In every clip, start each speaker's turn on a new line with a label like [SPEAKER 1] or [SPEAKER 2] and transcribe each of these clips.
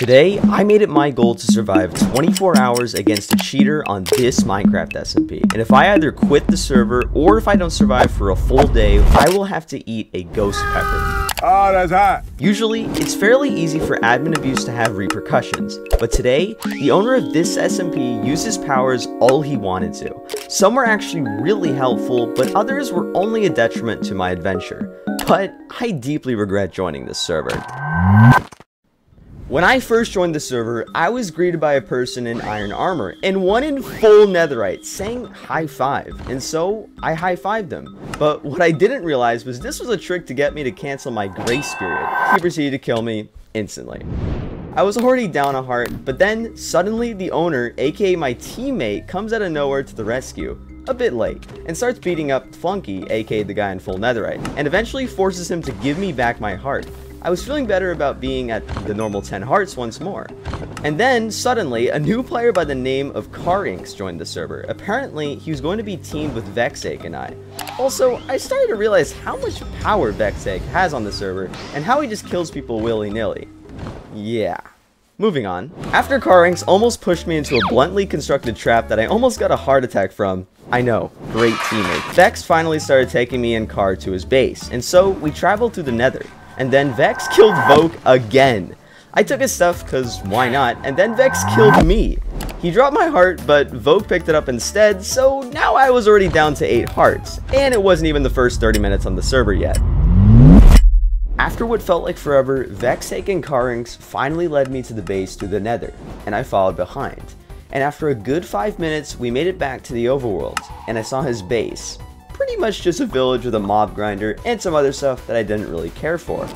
[SPEAKER 1] Today, I made it my goal to survive 24 hours against a cheater on this Minecraft SMP. And if I either quit the server or if I don't survive for a full day, I will have to eat a ghost pepper.
[SPEAKER 2] Oh, that's hot.
[SPEAKER 1] Usually, it's fairly easy for admin abuse to have repercussions, but today, the owner of this SMP used his powers all he wanted to. Some were actually really helpful, but others were only a detriment to my adventure. But I deeply regret joining this server. When I first joined the server, I was greeted by a person in iron armor and one in full netherite saying high five, and so I high-fived him. But what I didn't realize was this was a trick to get me to cancel my grace period. He proceeded to kill me instantly. I was already down a heart, but then suddenly the owner, aka my teammate, comes out of nowhere to the rescue, a bit late, and starts beating up Flunky, aka the guy in full netherite, and eventually forces him to give me back my heart. I was feeling better about being at the normal 10 hearts once more. And then, suddenly, a new player by the name of Carinx joined the server. Apparently, he was going to be teamed with Vexake and I. Also, I started to realize how much power Vexake has on the server, and how he just kills people willy-nilly. Yeah. Moving on. After Carinx almost pushed me into a bluntly constructed trap that I almost got a heart attack from, I know, great teammate, Vex finally started taking me and Car to his base, and so we traveled through the nether. And then Vex killed Voke again. I took his stuff, cause why not, and then Vex killed me. He dropped my heart, but Voke picked it up instead, so now I was already down to 8 hearts, and it wasn't even the first 30 minutes on the server yet. After what felt like forever, Vexake and Carinx finally led me to the base through the nether, and I followed behind. And after a good 5 minutes, we made it back to the overworld, and I saw his base. Pretty much just a village with a mob grinder and some other stuff that I didn't really care for.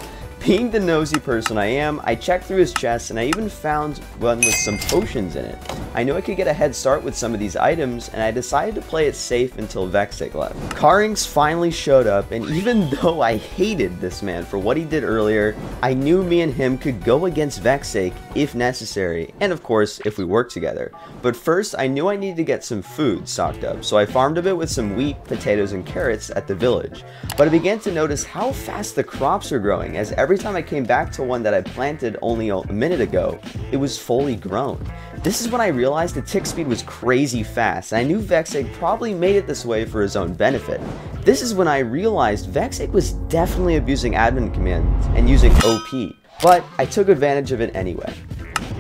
[SPEAKER 1] Being the nosy person I am, I checked through his chest and I even found one with some potions in it. I knew I could get a head start with some of these items, and I decided to play it safe until Vexake left. Carinx finally showed up, and even though I hated this man for what he did earlier, I knew me and him could go against Vexake if necessary, and of course if we worked together. But first, I knew I needed to get some food stocked up, so I farmed a bit with some wheat, potatoes, and carrots at the village. But I began to notice how fast the crops are growing, as every time I came back to one that I planted only a minute ago, it was fully grown. This is when I realized the tick speed was crazy fast, and I knew Vexake probably made it this way for his own benefit. This is when I realized Vexake was definitely abusing admin commands and using OP, but I took advantage of it anyway.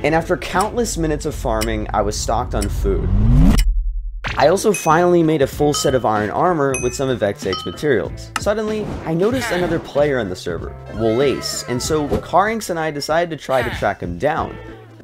[SPEAKER 1] And after countless minutes of farming, I was stocked on food. I also finally made a full set of iron armor with some of Vexake's materials. Suddenly, I noticed another player on the server, Wolace, and so Carinx and I decided to try to track him down.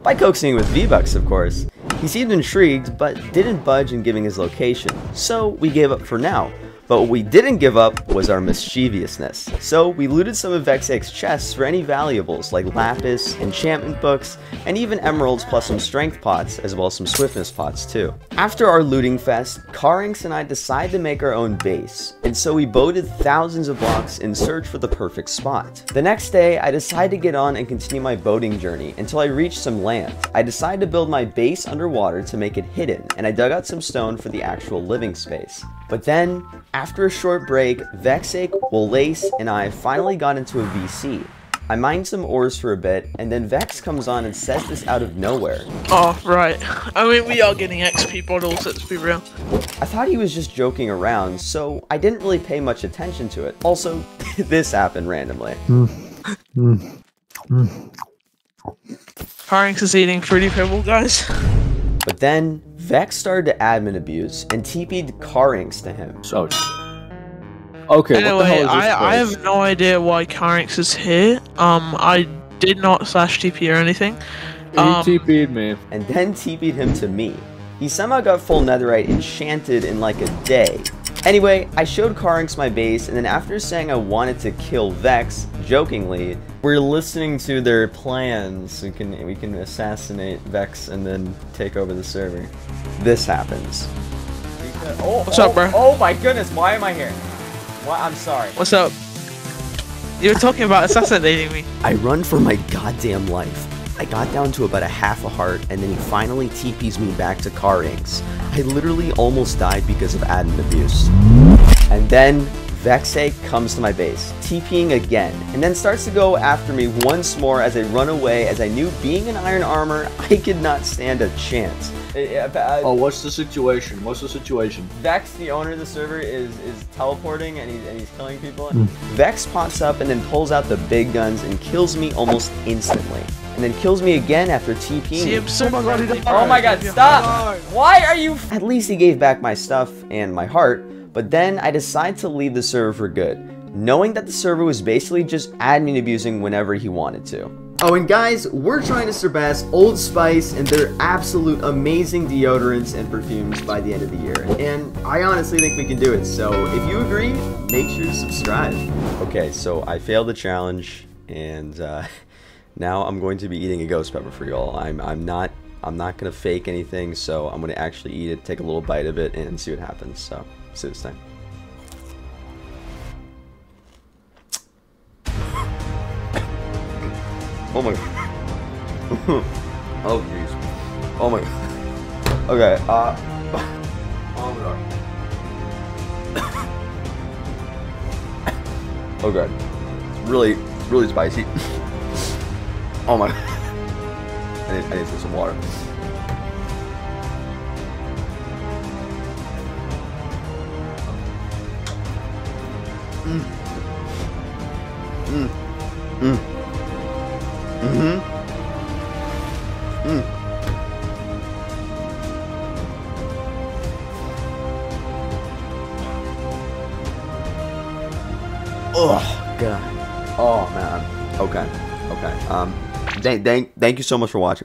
[SPEAKER 1] By coaxing with V-Bucks, of course. He seemed intrigued, but didn't budge in giving his location, so we gave up for now. But what we didn't give up was our mischievousness. So we looted some of Vexake's chests for any valuables like lapis, enchantment books, and even emeralds plus some strength pots, as well as some swiftness pots too. After our looting fest, Carinx and I decided to make our own base, and so we boated thousands of blocks in search for the perfect spot. The next day, I decided to get on and continue my boating journey until I reached some land. I decided to build my base underwater to make it hidden, and I dug out some stone for the actual living space. But then, after a short break, Vexake, Wolace, and I finally got into a VC. I mined some ores for a bit, and then Vex comes on and says this out of nowhere.
[SPEAKER 3] Oh, right. I mean, we are getting XP bottles, let's be real.
[SPEAKER 1] I thought he was just joking around, so I didn't really pay much attention to it. Also, this happened randomly.
[SPEAKER 3] Carinx is eating Fruity Pebble, guys.
[SPEAKER 1] But then, Vex started to admin abuse and TP'd Carinx to him.
[SPEAKER 2] So, okay,
[SPEAKER 3] Anyway,
[SPEAKER 2] what the hell is this
[SPEAKER 3] I
[SPEAKER 2] place?
[SPEAKER 3] have no idea why Carinx is here. I did not /TP or anything.
[SPEAKER 2] He TP'd me.
[SPEAKER 1] And then TP'd him to me. He somehow got full netherite enchanted in like a day. Anyway, I showed Carinx my base, and then after saying I wanted to kill Vex, jokingly, we're listening to their plans. We can assassinate Vex and then take over the server. This happens.
[SPEAKER 3] What's up, bro?
[SPEAKER 1] Oh my goodness, why am I here? I'm sorry.
[SPEAKER 3] What's up? You were talking about assassinating me.
[SPEAKER 1] I run for my goddamn life. I got down to about a half a heart, and then he finally TPs me back to Carinx. I literally almost died because of admin abuse. And then Vexay comes to my base, TPing again, and then starts to go after me once more as I run away, as I knew being in iron armor, I could not stand a chance.
[SPEAKER 2] Oh, what's the situation? What's the situation?
[SPEAKER 1] Vex, the owner of the server, is teleporting and he's killing people. Vex pops up and then pulls out the big guns and kills me almost instantly. And then kills me again after TPing. Oh my god, stop! Why are you... At least he gave back my stuff and my heart, but then I decide to leave the server for good, knowing that the server was basically just admin abusing whenever he wanted to. Oh, and guys, we're trying to surpass Old Spice and their absolute amazing deodorants and perfumes by the end of the year. And I honestly think we can do it, so if you agree, make sure to subscribe. Okay, so I failed the challenge, and now I'm going to be eating a ghost pepper for y'all. I'm not gonna fake anything, so I'm gonna actually eat it, take a little bite of it, and see what happens. So, see you this time. Oh my. Oh jeez. Oh my. Okay. Oh my god. Oh god. It's really spicy. Oh my. I need to get some water. Oh god. Oh man. Okay. Thank you so much for watching.